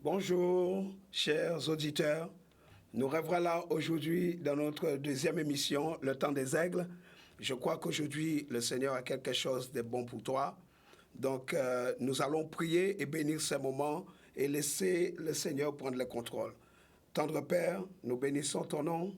Bonjour, chers auditeurs. Nous revoilà aujourd'hui dans notre deuxième émission, Le Temps des Aigles. Je crois qu'aujourd'hui, le Seigneur a quelque chose de bon pour toi. Donc, nous allons prier et bénir ce moment et laisser le Seigneur prendre le contrôle. Tendre Père, nous bénissons ton nom.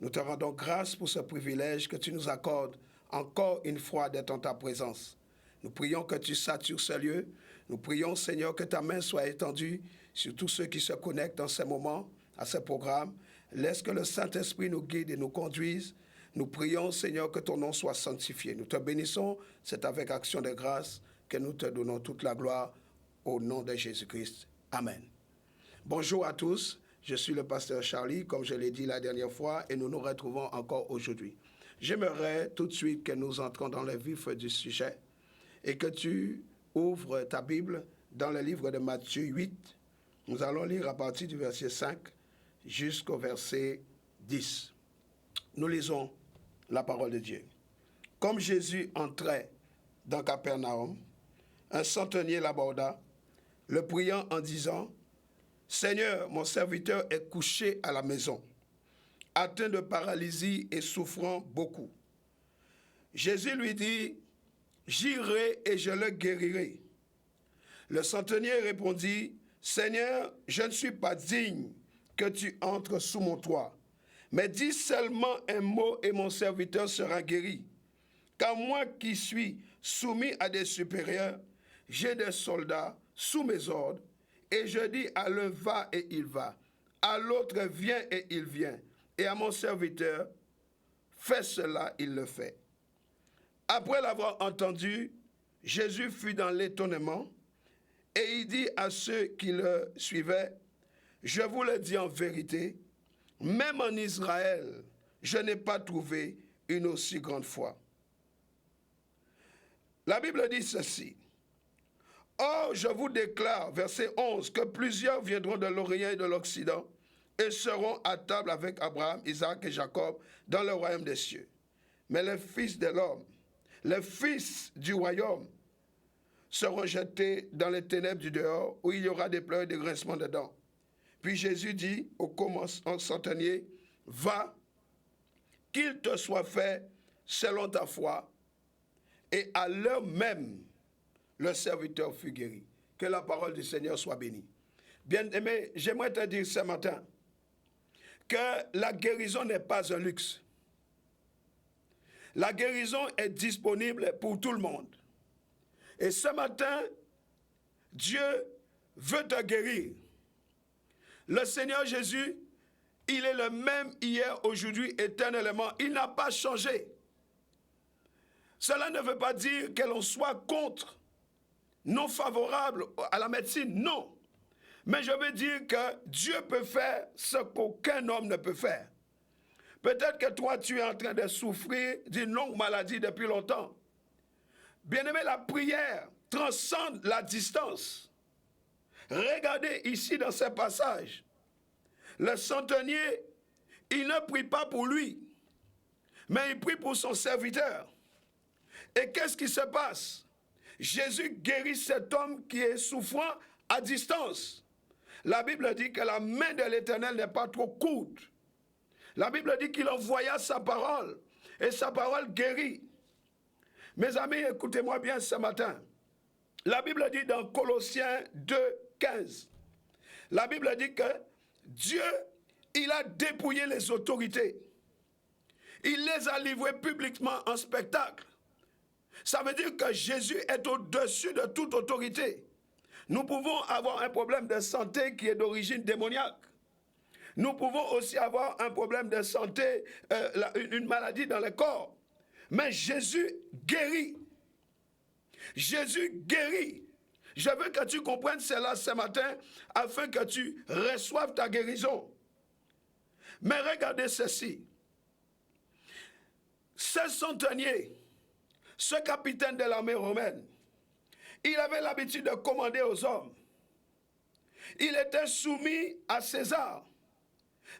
Nous te rendons grâce pour ce privilège que tu nous accordes encore une fois d'être en ta présence. Nous prions que tu satures ce lieu. Nous prions, Seigneur, que ta main soit étendue sur tous ceux qui se connectent en ce moment à ce programme. Laisse que le Saint-Esprit nous guide et nous conduise. Nous prions, Seigneur, que ton nom soit sanctifié. Nous te bénissons. C'est avec action de grâce que nous te donnons toute la gloire au nom de Jésus-Christ. Amen. Bonjour à tous. Je suis le pasteur Charlie, comme je l'ai dit la dernière fois, et nous nous retrouvons encore aujourd'hui. J'aimerais tout de suite que nous entrons dans le vif du sujet et que tu ouvres ta Bible dans le livre de Matthieu 8. Nous allons lire à partir du verset 5 jusqu'au verset 10. Nous lisons la parole de Dieu. Comme Jésus entrait dans Capernaum, un centenier l'aborda, le priant en disant « Seigneur, mon serviteur est couché à la maison, atteint de paralysie et souffrant beaucoup. » Jésus lui dit « J'irai et je le guérirai. » Le centenier répondit « Seigneur, je ne suis pas digne que tu entres sous mon toit, mais dis seulement un mot et mon serviteur sera guéri. Car moi qui suis soumis à des supérieurs, j'ai des soldats sous mes ordres, et je dis à l'un va et il va, à l'autre viens et il vient, et à mon serviteur fais cela, il le fait. » Après l'avoir entendu, Jésus fut dans l'étonnement, et il dit à ceux qui le suivaient, « Je vous le dis en vérité, même en Israël, je n'ai pas trouvé une aussi grande foi. » La Bible dit ceci. « Or, je vous déclare, verset 11, que plusieurs viendront de l'Orient et de l'Occident et seront à table avec Abraham, Isaac et Jacob dans le royaume des cieux. Mais les fils de l'homme, les fils du royaume, seront jetés dans les ténèbres du dehors, où il y aura des pleurs et des grincements de dents. » Puis Jésus dit au centenier, « Va, qu'il te soit fait selon ta foi. » Et à l'heure même, le serviteur fut guéri. Que la parole du Seigneur soit bénie. Bien-aimé, j'aimerais te dire ce matin que la guérison n'est pas un luxe. La guérison est disponible pour tout le monde. Et ce matin, Dieu veut te guérir. Le Seigneur Jésus, il est le même hier, aujourd'hui, éternellement. Il n'a pas changé. Cela ne veut pas dire que l'on soit contre, non favorable à la médecine, non. Mais je veux dire que Dieu peut faire ce qu'aucun homme ne peut faire. Peut-être que toi, tu es en train de souffrir d'une longue maladie depuis longtemps. Bien-aimé, la prière transcende la distance. Regardez ici dans ce passage. Le centenier, il ne prie pas pour lui, mais il prie pour son serviteur. Et qu'est-ce qui se passe? Jésus guérit cet homme qui est souffrant à distance. La Bible dit que la main de l'Éternel n'est pas trop courte. La Bible dit qu'il envoya sa parole, et sa parole guérit. Mes amis, écoutez-moi bien ce matin. La Bible dit dans Colossiens 2, 15, la Bible dit que Dieu, il a dépouillé les autorités. Il les a livrées publiquement en spectacle. Ça veut dire que Jésus est au-dessus de toute autorité. Nous pouvons avoir un problème de santé qui est d'origine démoniaque. Nous pouvons aussi avoir un problème de santé, une maladie dans le corps. Mais Jésus guérit. Jésus guérit. Je veux que tu comprennes cela ce matin afin que tu reçoives ta guérison. Mais regardez ceci. Ce centenier, ce capitaine de l'armée romaine, il avait l'habitude de commander aux hommes. Il était soumis à César.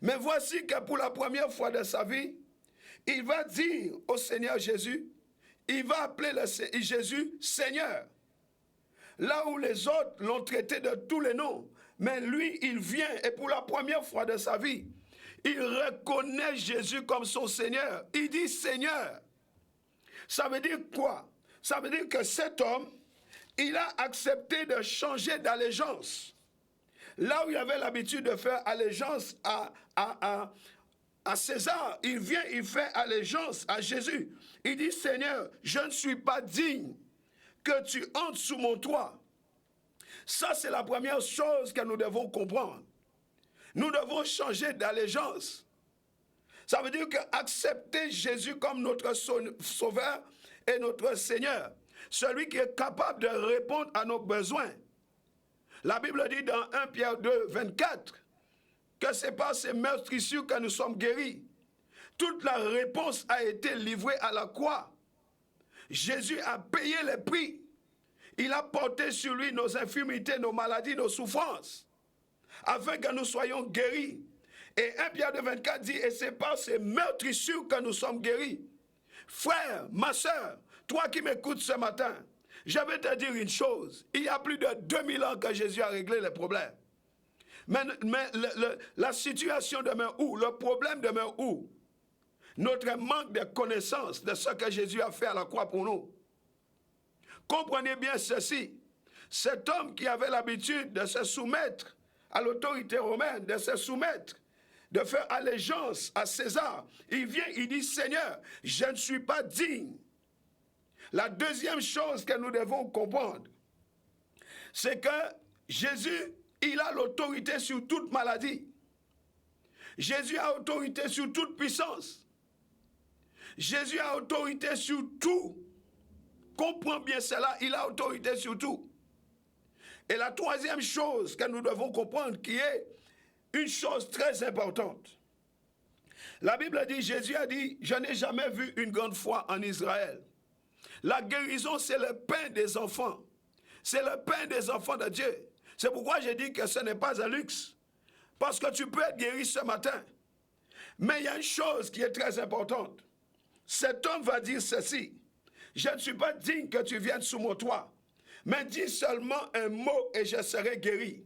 Mais voici que pour la première fois de sa vie, il va dire au Seigneur Jésus, il va appeler Jésus Seigneur. Là où les autres l'ont traité de tous les noms, Mais lui, il vient et pour la première fois de sa vie, il reconnaît Jésus comme son Seigneur. Il dit Seigneur. Ça veut dire quoi? Ça veut dire que cet homme, il a accepté de changer d'allégeance. Là où il avait l'habitude de faire allégeance à César, il vient, il fait allégeance à Jésus. Il dit, Seigneur, je ne suis pas digne que tu entres sous mon toit. Ça, c'est la première chose que nous devons comprendre. Nous devons changer d'allégeance. Ça veut dire qu'accepter Jésus comme notre sauveur et notre Seigneur, celui qui est capable de répondre à nos besoins. La Bible dit dans 1 Pierre 2, 24, que c'est par ces meurtrissures que nous sommes guéris. Toute la réponse a été livrée à la croix. Jésus a payé le prix. Il a porté sur lui nos infirmités, nos maladies, nos souffrances, afin que nous soyons guéris. Et 1 Pierre 2, 24 dit, et c'est par ces meurtrissures que nous sommes guéris. Frère, ma soeur, toi qui m'écoutes ce matin, je vais te dire une chose. Il y a plus de 2000 ans que Jésus a réglé les problèmes. Mais la situation demeure où? Le problème demeure où? Notre manque de connaissance de ce que Jésus a fait à la croix pour nous. Comprenez bien ceci. Cet homme qui avait l'habitude de se soumettre à l'autorité romaine, de se soumettre, de faire allégeance à César, il vient, il dit, Seigneur, je ne suis pas digne. La deuxième chose que nous devons comprendre, c'est que Jésus, il a l'autorité sur toute maladie. Jésus a autorité sur toute puissance. Jésus a autorité sur tout. Comprends bien cela, il a autorité sur tout. Et la troisième chose que nous devons comprendre, qui est une chose très importante. La Bible dit, Jésus a dit, je n'ai jamais vu une grande foi en Israël. La guérison, c'est le pain des enfants. C'est le pain des enfants de Dieu. C'est pourquoi je dis que ce n'est pas un luxe. Parce que tu peux être guéri ce matin. Mais il y a une chose qui est très importante. Cet homme va dire ceci. Je ne suis pas digne que tu viennes sous mon toit. Mais dis seulement un mot et je serai guéri.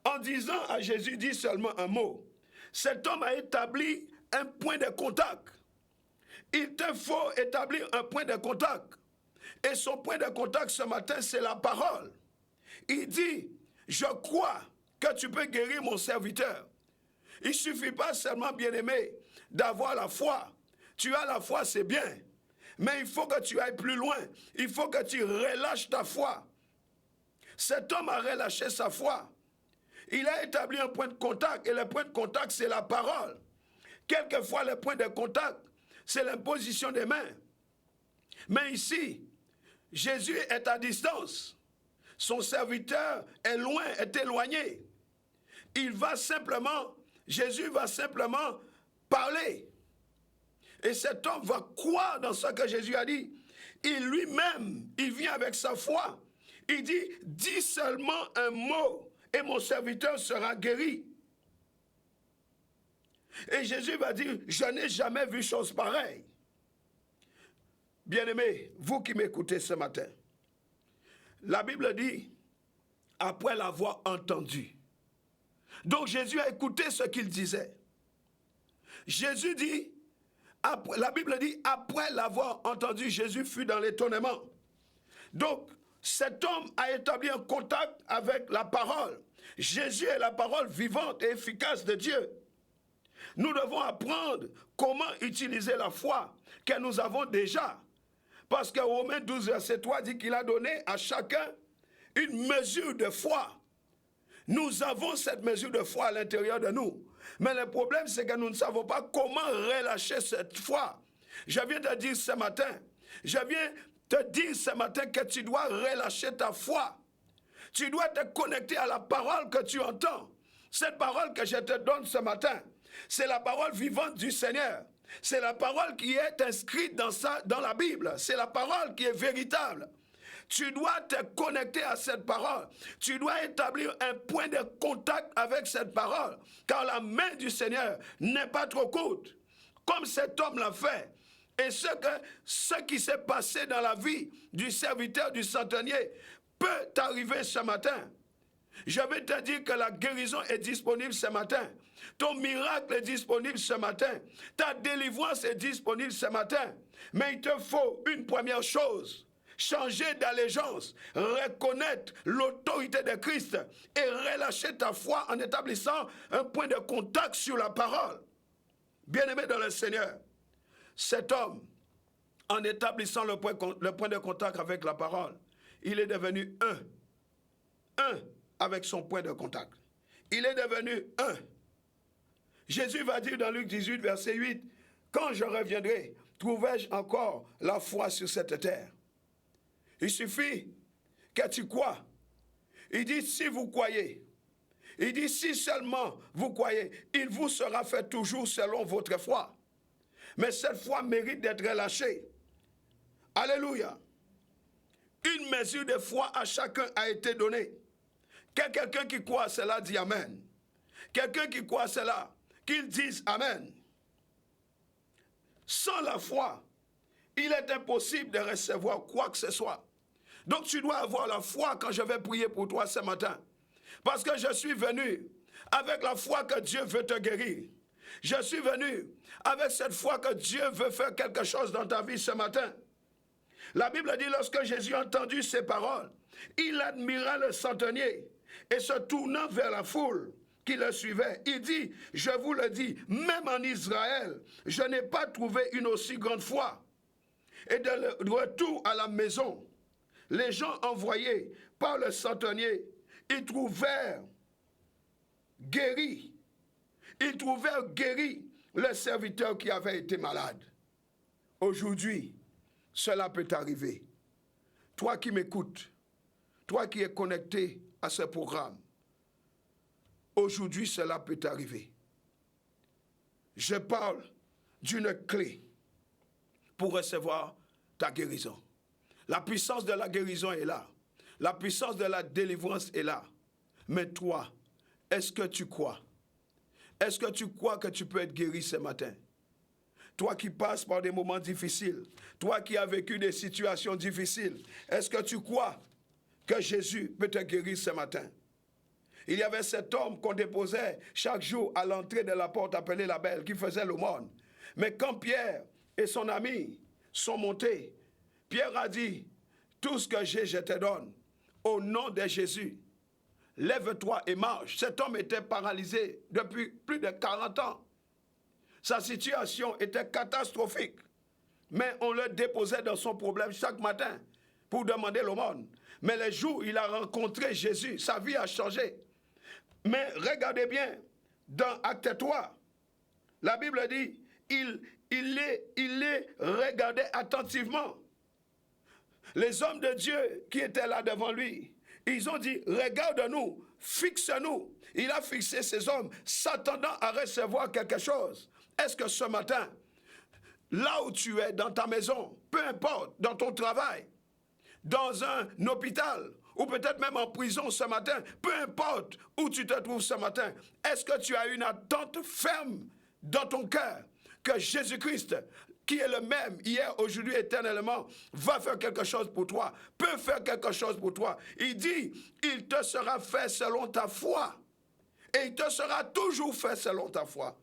En disant à Jésus, dis seulement un mot. Cet homme a établi un point de contact. Il te faut établir un point de contact. Et son point de contact ce matin, c'est la parole. Il dit, je crois que tu peux guérir mon serviteur. Il ne suffit pas seulement, bien-aimé, d'avoir la foi. Tu as la foi, c'est bien. Mais il faut que tu ailles plus loin. Il faut que tu relâches ta foi. Cet homme a relâché sa foi. Il a établi un point de contact. Et le point de contact, c'est la parole. Quelquefois, le point de contact, c'est l'imposition des mains. Mais ici, Jésus est à distance. Son serviteur est loin, est éloigné. Jésus va simplement parler. Et cet homme va croire dans ce que Jésus a dit. Il lui-même, il vient avec sa foi. Il dit, dis seulement un mot et mon serviteur sera guéri. Et Jésus va dire, je n'ai jamais vu chose pareille. Bien-aimés, vous qui m'écoutez ce matin, la Bible dit, après l'avoir entendu. Donc Jésus a écouté ce qu'il disait. Jésus dit, la Bible dit, après l'avoir entendu, Jésus fut dans l'étonnement. Donc, cet homme a établi un contact avec la parole. Jésus est la parole vivante et efficace de Dieu. Nous devons apprendre comment utiliser la foi que nous avons déjà. Parce que Romains 12, verset 3 dit qu'il a donné à chacun une mesure de foi. Nous avons cette mesure de foi à l'intérieur de nous. Mais le problème, c'est que nous ne savons pas comment relâcher cette foi. Je viens de dire ce matin, que tu dois relâcher ta foi. Tu dois te connecter à la parole que tu entends. Cette parole que je te donne ce matin, c'est la parole vivante du Seigneur. C'est la parole qui est inscrite dans la Bible. C'est la parole qui est véritable. Tu dois te connecter à cette parole. Tu dois établir un point de contact avec cette parole. Car la main du Seigneur n'est pas trop courte. Comme cet homme l'a fait. Et ce qui s'est passé dans la vie du serviteur du centenier peut arriver ce matin. Je vais te dire que la guérison est disponible ce matin. Ton miracle est disponible ce matin. Ta délivrance est disponible ce matin. Mais il te faut une première chose. Changer d'allégeance, reconnaître l'autorité de Christ et relâcher ta foi en établissant un point de contact sur la parole. Bien-aimé dans le Seigneur, cet homme, en établissant le point de contact avec la parole, il est devenu un avec son point de contact. Il est devenu un. Jésus va dire dans Luc 18, verset 8, « Quand je reviendrai, trouverai-je encore la foi sur cette terre ?» Il suffit que tu crois. Il dit, si vous croyez, il dit, si seulement vous croyez, il vous sera fait toujours selon votre foi. Mais cette foi mérite d'être relâchée. Alléluia. Une mesure de foi à chacun a été donnée. Quelqu'un qui croit à cela dit Amen. Quelqu'un qui croit à cela, qu'il dise Amen. Sans la foi, il est impossible de recevoir quoi que ce soit. Donc tu dois avoir la foi quand je vais prier pour toi ce matin. Parce que je suis venu avec la foi que Dieu veut te guérir. Je suis venu avec cette foi que Dieu veut faire quelque chose dans ta vie ce matin. La Bible dit, lorsque Jésus a entendu ces paroles, il admira le centenier et se tournant vers la foule qui le suivait, il dit, je vous le dis, même en Israël, je n'ai pas trouvé une aussi grande foi. Et de retour à la maison, les gens envoyés par le centenier, ils trouvèrent guéri le serviteur qui avait été malade. Aujourd'hui, cela peut t'arriver. Toi qui m'écoutes, toi qui es connecté à ce programme, aujourd'hui cela peut t'arriver. Je parle d'une clé pour recevoir ta guérison. La puissance de la guérison est là. La puissance de la délivrance est là. Mais toi, est-ce que tu crois? Est-ce que tu crois que tu peux être guéri ce matin? Toi qui passes par des moments difficiles, toi qui as vécu des situations difficiles, est-ce que tu crois que Jésus peut te guérir ce matin? Il y avait cet homme qu'on déposait chaque jour à l'entrée de la porte appelée la Belle, qui faisait l'aumône. Mais quand Pierre et son ami sont montés, Pierre a dit, tout ce que j'ai, je te donne. Au nom de Jésus, lève-toi et marche. Cet homme était paralysé depuis plus de 40 ans. Sa situation était catastrophique. Mais on le déposait dans son problème chaque matin pour demander l'aumône. Mais le jour où il a rencontré Jésus, sa vie a changé. Mais regardez bien, dans Acte 3, la Bible dit, il les regardait attentivement. Les hommes de Dieu qui étaient là devant lui, ils ont dit, regarde-nous, fixe-nous. Il a fixé ces hommes, s'attendant à recevoir quelque chose. Est-ce que ce matin, là où tu es, dans ta maison, peu importe, dans ton travail, dans un hôpital, ou peut-être même en prison ce matin, peu importe où tu te trouves ce matin, est-ce que tu as une attente ferme dans ton cœur que Jésus-Christ, qui est le même hier, aujourd'hui, éternellement, va faire quelque chose pour toi, peut faire quelque chose pour toi. Il dit, il te sera fait selon ta foi. Et il te sera toujours fait selon ta foi.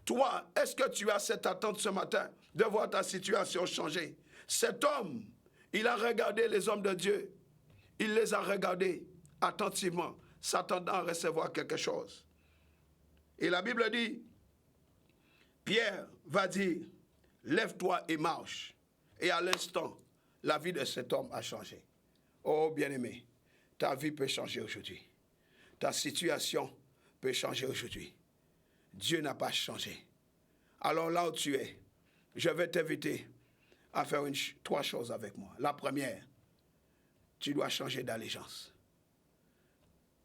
Toi, est-ce que tu as cette attente ce matin de voir ta situation changer? Cet homme, il a regardé les hommes de Dieu. Il les a regardés attentivement, s'attendant à recevoir quelque chose. Et la Bible dit, Pierre va dire, lève-toi et marche. Et à l'instant, la vie de cet homme a changé. Oh bien-aimé, ta vie peut changer aujourd'hui. Ta situation peut changer aujourd'hui. Dieu n'a pas changé. Alors là où tu es, je vais t'inviter à faire trois choses avec moi. La première, tu dois changer d'allégeance.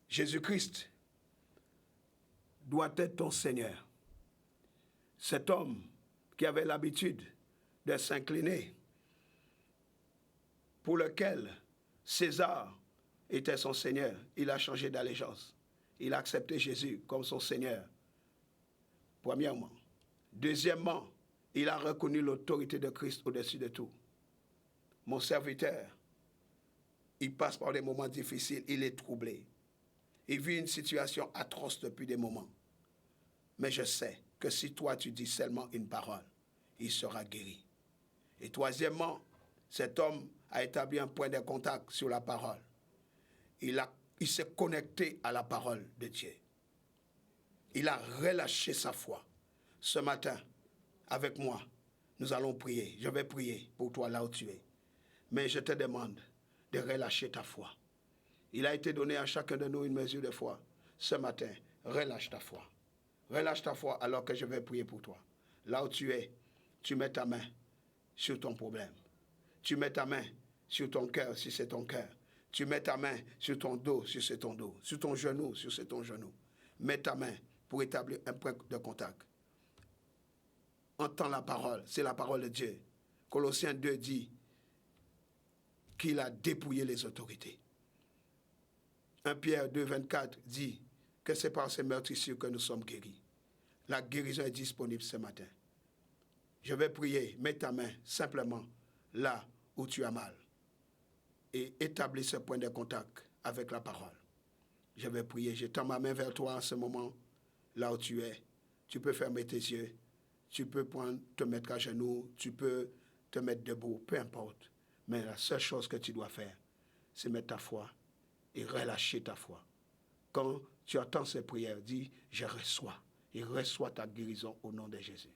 Jésus-Christ doit être ton Seigneur. Cet homme qui avait l'habitude de s'incliner, pour lequel César était son Seigneur, il a changé d'allégeance. Il a accepté Jésus comme son Seigneur. Premièrement. Deuxièmement, il a reconnu l'autorité de Christ au-dessus de tout. Mon serviteur, il passe par des moments difficiles, il est troublé. Il vit une situation atroce depuis des moments. Mais je sais que si toi tu dis seulement une parole, il sera guéri. Et troisièmement, cet homme a établi un point de contact sur la parole. Il s'est connecté à la parole de Dieu. Il a relâché sa foi. Ce matin, avec moi, nous allons prier. Je vais prier pour toi là où tu es. Mais je te demande de relâcher ta foi. Il a été donné à chacun de nous une mesure de foi. Ce matin, relâche ta foi. Relâche ta foi alors que je vais prier pour toi. Là où tu es, tu mets ta main sur ton problème. Tu mets ta main sur ton cœur si c'est ton cœur. Tu mets ta main sur ton dos si c'est ton dos. Sur ton genou si c'est ton genou. Mets ta main pour établir un point de contact. Entends la parole, c'est la parole de Dieu. Colossiens 2 dit qu'il a dépouillé les autorités. 1 Pierre 2, 24 dit que c'est par ces meurtrissures que nous sommes guéris. La guérison est disponible ce matin. Je vais prier, mets ta main simplement là où tu as mal et établis ce point de contact avec la parole. Je vais prier, je tends ma main vers toi en ce moment, là où tu es. Tu peux fermer tes yeux, tu peux te mettre à genoux, tu peux te mettre debout, peu importe. Mais la seule chose que tu dois faire, c'est mettre ta foi et relâcher ta foi. Quand tu entends ces prières, dis, je reçois. Et reçois ta guérison au nom de Jésus.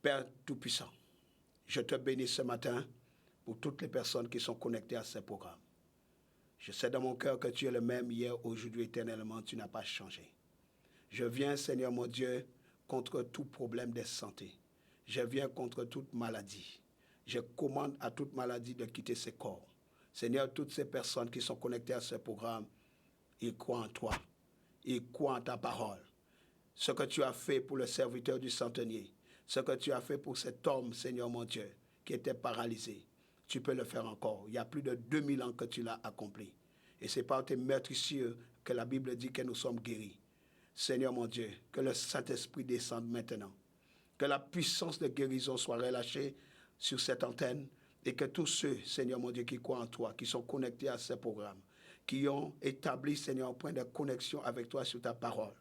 Père Tout-Puissant, je te bénis ce matin pour toutes les personnes qui sont connectées à ce programme. Je sais dans mon cœur que tu es le même hier, aujourd'hui, éternellement, tu n'as pas changé. Je viens, Seigneur mon Dieu, contre tout problème de santé. Je viens contre toute maladie. Je commande à toute maladie de quitter ses corps. Seigneur, toutes ces personnes qui sont connectées à ce programme, ils croient en toi. Ils croient en ta parole. Ce que tu as fait pour le serviteur du centenier, ce que tu as fait pour cet homme, Seigneur mon Dieu, qui était paralysé, tu peux le faire encore. Il y a plus de 2000 ans que tu l'as accompli. Et c'est par tes meurtrissures que la Bible dit que nous sommes guéris. Seigneur mon Dieu, que le Saint-Esprit descende maintenant. Que la puissance de guérison soit relâchée sur cette antenne et que tous ceux, Seigneur mon Dieu, qui croient en toi, qui sont connectés à ce programme, qui ont établi, Seigneur, un point de connexion avec toi sur ta parole,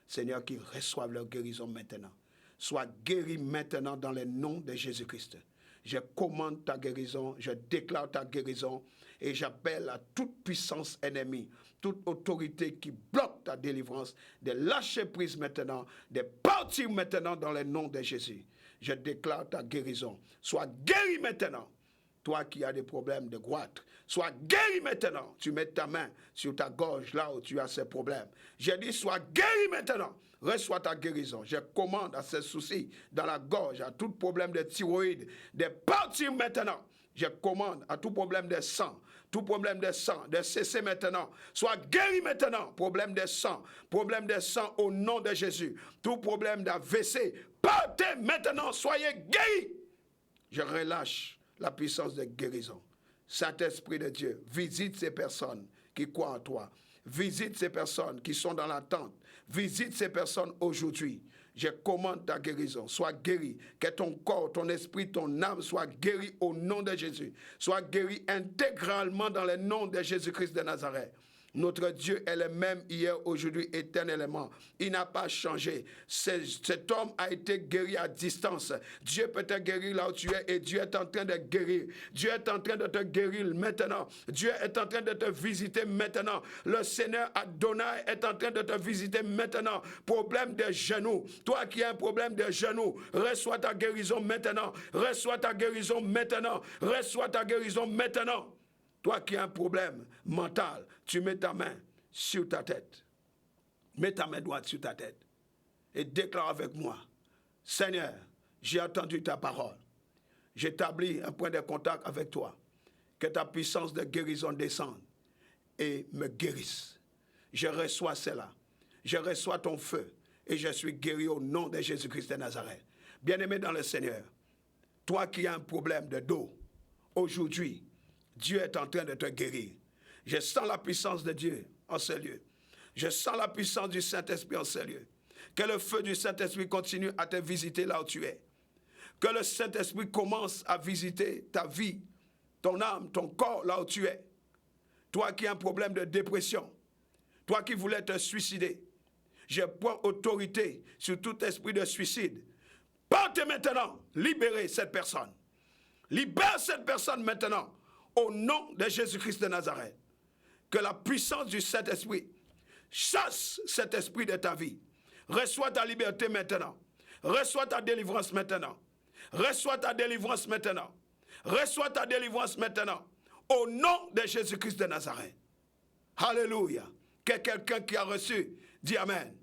Seigneur, qu'ils reçoivent leur guérison maintenant. Sois guéris maintenant dans le nom de Jésus-Christ. Je commande ta guérison, je déclare ta guérison et j'appelle à toute puissance ennemie, toute autorité qui bloque ta délivrance, de lâcher prise maintenant, de partir maintenant dans le nom de Jésus. Je déclare ta guérison. Sois guéri maintenant. Toi qui as des problèmes de goitre, sois guéri maintenant. Tu mets ta main sur ta gorge là où tu as ces problèmes. J'ai dit, sois guéri maintenant. Reçois ta guérison. Je commande à ces soucis dans la gorge, à tout problème de thyroïde, de partir maintenant. Je commande à tout problème de sang, de cesser maintenant. Sois guéri maintenant. Problème de sang au nom de Jésus. Tout problème d'AVC, partez maintenant. Soyez guéris. Je relâche la puissance de guérison. Saint-Esprit de Dieu, visite ces personnes qui croient en toi. Visite ces personnes qui sont dans l'attente. Visite ces personnes aujourd'hui. Je commande ta guérison. Sois guéri. Que ton corps, ton esprit, ton âme soient guéris au nom de Jésus. Sois guéri intégralement dans le nom de Jésus-Christ de Nazareth. Notre Dieu est le même hier, aujourd'hui, éternellement. Il n'a pas changé. Cet homme a été guéri à distance. Dieu peut te guérir là où tu es et Dieu est en train de guérir. Dieu est en train de te guérir maintenant. Dieu est en train de te visiter maintenant. Le Seigneur Adonai est en train de te visiter maintenant. Problème de genoux. Toi qui as un problème de genoux, reçois ta guérison maintenant. Reçois ta guérison maintenant. Reçois ta guérison maintenant. Toi qui as un problème mental, tu mets ta main sur ta tête. Mets ta main droite sur ta tête et déclare avec moi, Seigneur, j'ai entendu ta parole. J'établis un point de contact avec toi. Que ta puissance de guérison descende et me guérisse. Je reçois cela. Je reçois ton feu et je suis guéri au nom de Jésus-Christ de Nazareth. Bien-aimé dans le Seigneur, toi qui as un problème de dos, aujourd'hui, Dieu est en train de te guérir. Je sens la puissance de Dieu en ce lieu. Je sens la puissance du Saint-Esprit en ce lieu. Que le feu du Saint-Esprit continue à te visiter là où tu es. Que le Saint-Esprit commence à visiter ta vie, ton âme, ton corps là où tu es. Toi qui as un problème de dépression, Toi qui voulais te suicider, je prends autorité sur tout esprit de suicide. Partez maintenant, libérez cette personne. Libère cette personne maintenant, au nom de Jésus-Christ de Nazareth. Que la puissance du Saint-Esprit chasse cet esprit de ta vie. Reçois ta liberté maintenant. Reçois ta délivrance maintenant. Reçois ta délivrance maintenant. Reçois ta délivrance maintenant. Au nom de Jésus-Christ de Nazareth. Alléluia. Que quelqu'un qui a reçu, dit Amen.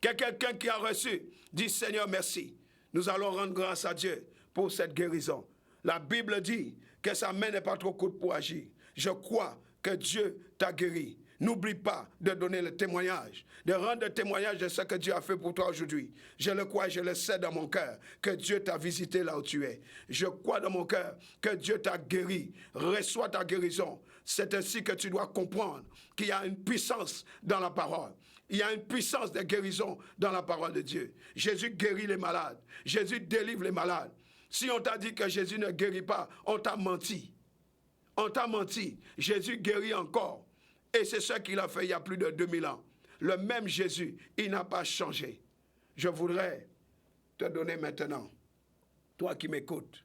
Que quelqu'un qui a reçu, dit Seigneur, merci. Nous allons rendre grâce à Dieu pour cette guérison. La Bible dit que sa main n'est pas trop courte pour agir. Je crois que Dieu t'a guéri. N'oublie pas de donner le témoignage, de rendre le témoignage de ce que Dieu a fait pour toi aujourd'hui. Je le crois, je le sais dans mon cœur, que Dieu t'a visité là où tu es. Je crois dans mon cœur que Dieu t'a guéri. Reçois ta guérison. C'est ainsi que tu dois comprendre qu'il y a une puissance dans la parole. Il y a une puissance de guérison dans la parole de Dieu. Jésus guérit les malades. Jésus délivre les malades. Si on t'a dit que Jésus ne guérit pas, on t'a menti. On t'a menti. Jésus guérit encore. Et c'est ce qu'il a fait il y a plus de 2000 ans. Le même Jésus, il n'a pas changé. Je voudrais te donner maintenant, toi qui m'écoutes,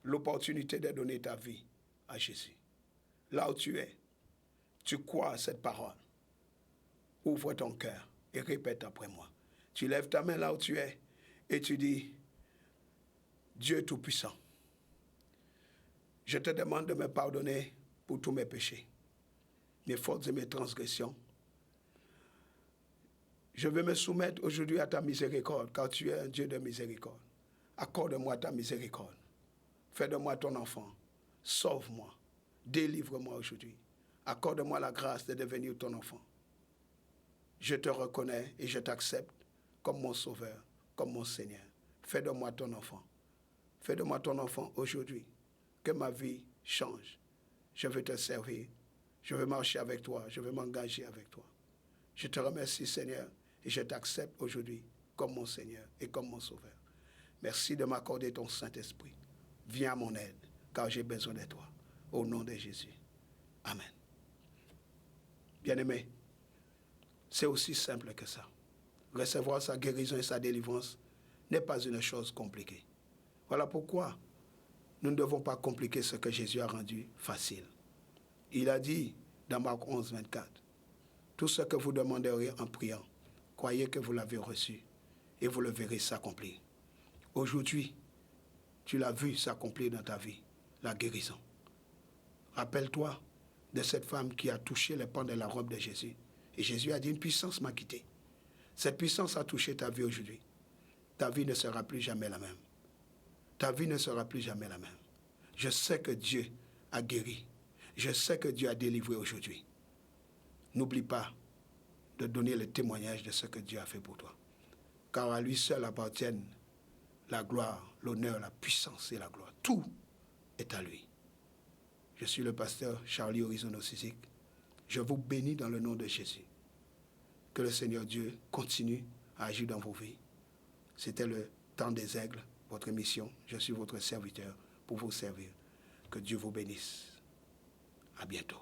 l'opportunité de donner ta vie à Jésus. Là où tu es, tu crois à cette parole. Ouvre ton cœur et répète après moi. Tu lèves ta main là où tu es et tu dis, Dieu Tout-Puissant, je te demande de me pardonner pour tous mes péchés, mes fautes et mes transgressions. Je veux me soumettre aujourd'hui à ta miséricorde, car tu es un Dieu de miséricorde. Accorde-moi ta miséricorde. Fais de moi ton enfant. Sauve-moi. Délivre-moi aujourd'hui. Accorde-moi la grâce de devenir ton enfant. Je te reconnais et je t'accepte comme mon sauveur, comme mon Seigneur. Fais de moi ton enfant. Fais de moi ton enfant aujourd'hui. Que ma vie change. Je veux te servir. Je veux marcher avec toi. Je veux m'engager avec toi. Je te remercie, Seigneur, et je t'accepte aujourd'hui comme mon Seigneur et comme mon sauveur. Merci de m'accorder ton Saint-Esprit. Viens à mon aide, car j'ai besoin de toi. Au nom de Jésus. Amen. Bien-aimé, c'est aussi simple que ça. Recevoir sa guérison et sa délivrance n'est pas une chose compliquée. Voilà pourquoi nous ne devons pas compliquer ce que Jésus a rendu facile. Il a dit dans Marc 11, 24, « Tout ce que vous demanderez en priant, croyez que vous l'avez reçu et vous le verrez s'accomplir. » Aujourd'hui, tu l'as vu s'accomplir dans ta vie, la guérison. Rappelle-toi de cette femme qui a touché les pans de la robe de Jésus. Et Jésus a dit, une puissance m'a quitté. Cette puissance a touché ta vie aujourd'hui. Ta vie ne sera plus jamais la même. Ta vie ne sera plus jamais la même. Je sais que Dieu a guéri. Je sais que Dieu a délivré aujourd'hui. N'oublie pas de donner le témoignage de ce que Dieu a fait pour toi. Car à lui seul appartiennent la gloire, l'honneur, la puissance et la gloire. Tout est à lui. Je suis le pasteur Charlie Horizono-Sisik. Je vous bénis dans le nom de Jésus. Que le Seigneur Dieu continue à agir dans vos vies. C'était le temps des aigles, votre mission. Je suis votre serviteur pour vous servir. Que Dieu vous bénisse. À bientôt.